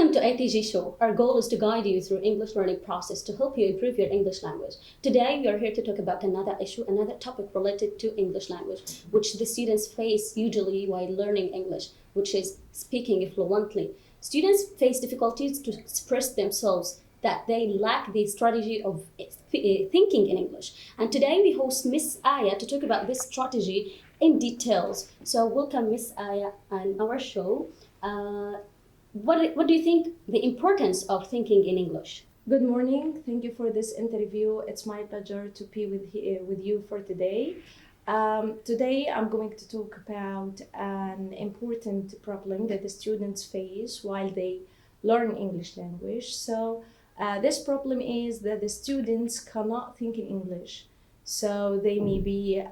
Welcome to ATG Show. Our goal is to guide you through English learning process to help you improve your English language. Today, we are here to talk about another issue, another topic related to English language, which the students face usually while learning English, which is speaking fluently. Students face difficulties to express themselves, that they lack the strategy of thinking in English. And today we host Miss Aya to talk about this strategy in details. So welcome Miss Aya on our show. What do you think the importance of thinking in English? Good morning. Thank you for this interview. It's my pleasure to be with you for today. Today I'm going to talk about an important problem that the students face while they learn English language. So this problem is that the students cannot think in English. So they maybe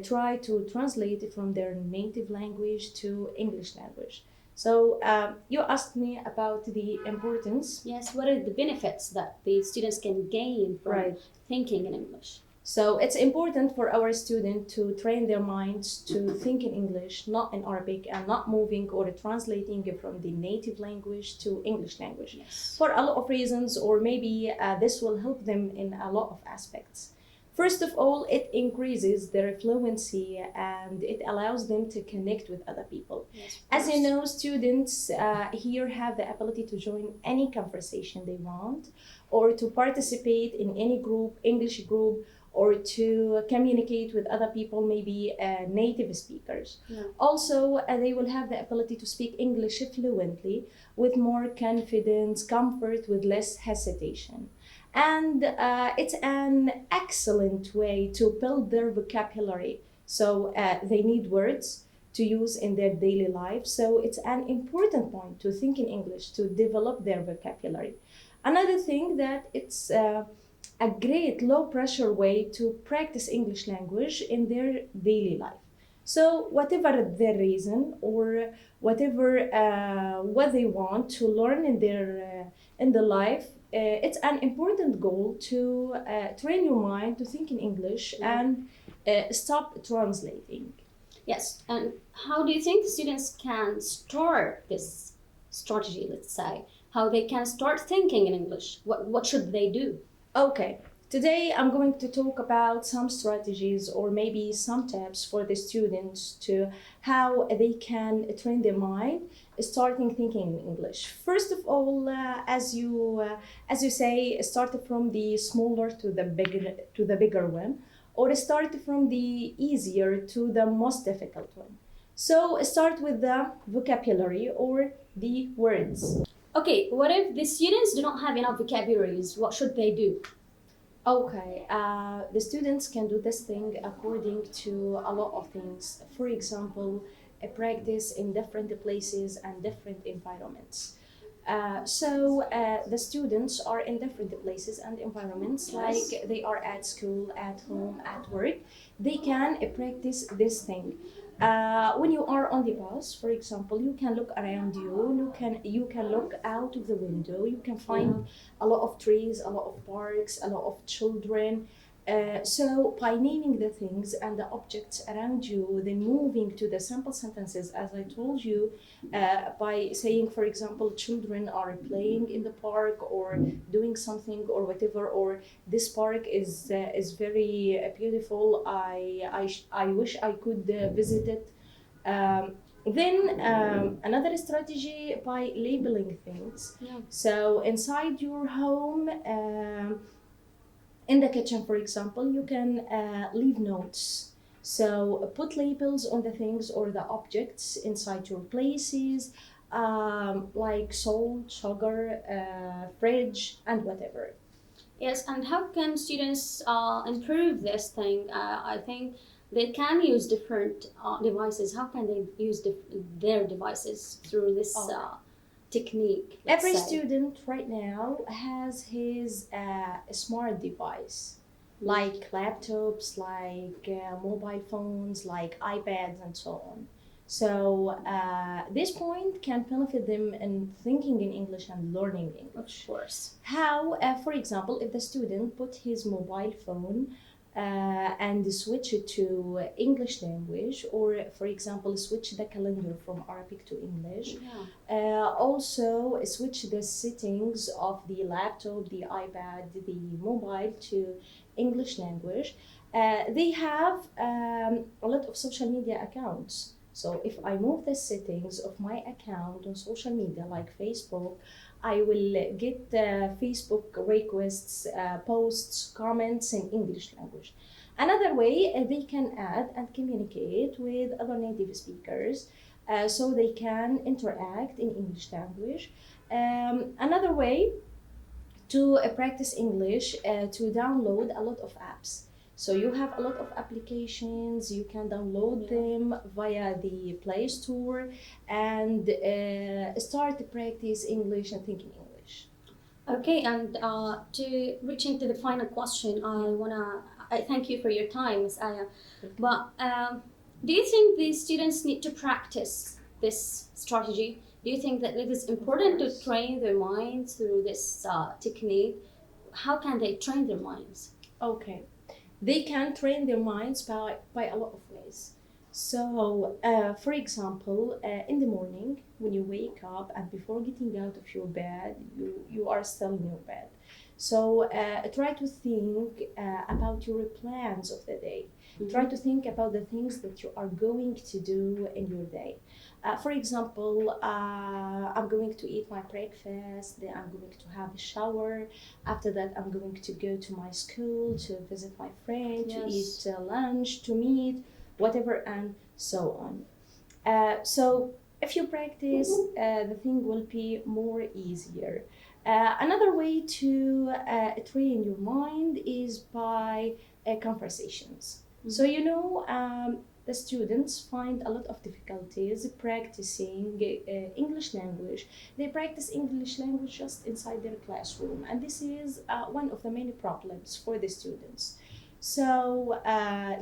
try to translate it from their native language to English language. So you asked me about the importance. Yes, what are the benefits that the students can gain from thinking in English? So it's important for our students to train their minds to think in English, not in Arabic, and not moving or translating from the native language to English language. Yes. For a lot of reasons, or maybe this will help them in a lot of aspects. First of all, it increases their fluency and it allows them to connect with other people. Yes, as you know, students here have the ability to join any conversation they want, or to participate in any group, English group, or to communicate with other people, maybe native speakers. Yeah. Also, they will have the ability to speak English fluently with more confidence, comfort, with less hesitation. And it's an excellent way to build their vocabulary. So they need words to use in their daily life. So it's an important point to think in English, to develop their vocabulary. Another thing that it's a great low pressure way to practice English language in their daily life. So whatever their reason or whatever what they want to learn in their life, it's an important goal to train your mind to think in English and stop translating. Yes, and how do you think students can start this strategy, let's say? How they can start thinking in English? What should they do? Okay, today I'm going to talk about some strategies or maybe some tips for the students to how they can train their mind starting thinking in English. First of all, as you say, start from the smaller to the bigger one, or start from the easier to the most difficult one. So start with the vocabulary or the words. Okay, what if the students do not have enough vocabularies? What should they do? Okay, the students can do this thing according to a lot of things. For example, a practice in different places and different environments. So the students are in different places and environments, like they are at school, at home, at work. They can practice this thing. When you are on the bus, for example, you can look around you. You can look out of the window. You can find a lot of trees, a lot of parks, a lot of children. So by naming the things and the objects around you, then moving to the simple sentences, as I told you, by saying, for example, children are playing in the park or doing something or whatever, or this park is very beautiful. I wish I could visit it. Then another strategy by labeling things. Yeah. So inside your home. In the kitchen, for example, you can leave notes. So put labels on the things or the objects inside your places, like salt, sugar, fridge, and whatever. Yes, and how can students improve this thing? I think they can use different devices. How can they use their devices through this technique? Every student right now has his smart device, like laptops, like mobile phones, like iPads, and so on. So this point can benefit them in thinking in English and learning English. Of course. How, for example, if the student put his mobile phone and switch it to English language, or for example, switch the calendar from Arabic to English. Also, switch the settings of the laptop, the iPad, the mobile to English language. They have a lot of social media accounts. So if I move the settings of my account on social media like Facebook, I will get Facebook requests, posts, comments in English language. Another way, they can add and communicate with other native speakers, so they can interact in English language. Another way to practice English, to download a lot of apps. So you have a lot of applications, you can download them via the Play Store and start to practice English and thinking English. Okay, and to reach into the final question, I thank you for your time, Ms. Aya. But do you think the students need to practice this strategy? Do you think that it is important to train their minds through this technique? How can they train their minds? Okay. They can train their minds by a lot of ways. So, for example, in the morning when you wake up and before getting out of your bed, you are still in your bed. So try to think about your plans of the day. Try to think about the things that you are going to do in your day. For example, I'm going to eat my breakfast, then I'm going to have a shower. After that, I'm going to go to my school to visit my friend, to eat lunch, to meet, whatever, and so on. So if you practice, the thing will be more easier. Another way to train your mind is by conversations. So the students find a lot of difficulties practicing English language. They practice English language just inside their classroom, and this is one of the many problems for the students. So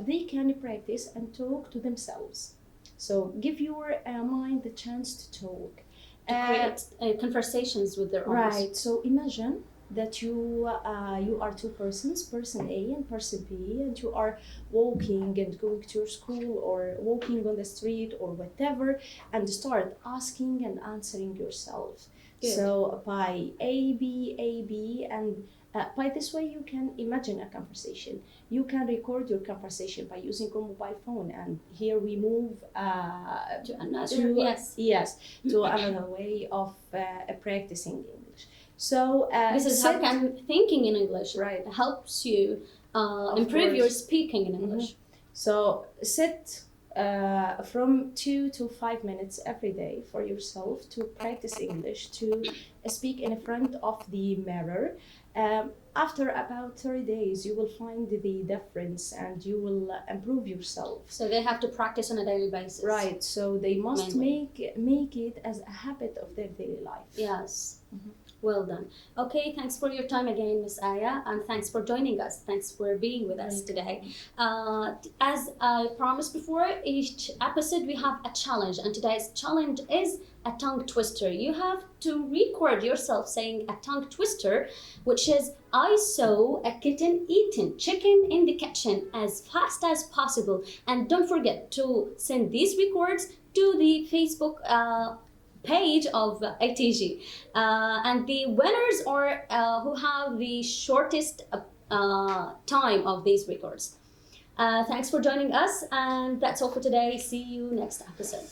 they can practice and talk to themselves. So give your mind the chance to talk. To create conversations with their own. Right, so imagine that you are two persons, person A and person B, and you are walking and going to your school or walking on the street or whatever, and start asking and answering yourself. Good. So by A, B, and by this way you can imagine a conversation. You can record your conversation by using your mobile phone, and here we move to another to another way of practicing English. So this is how thinking in English helps you improve your speaking in English. So sit from 2 to 5 minutes every day for yourself to practice English, to speak in front of the mirror. After about 30 days, you will find the difference and you will improve yourself. So they have to practice on a daily basis. Right. So they must make it as a habit of their daily life. Yes. Well done. Okay, thanks for your time again, Ms. Aya, and thanks for joining us. Thanks for being with us today. As I promised before, each episode we have a challenge, and today's challenge is a tongue twister. You have to record yourself saying a tongue twister, which is, I saw a kitten eating chicken in the kitchen as fast as possible. And don't forget to send these records to the Facebook page of ATG, and the winners are who have the shortest time of these records. Thanks for joining us, and that's all for today. See you next episode.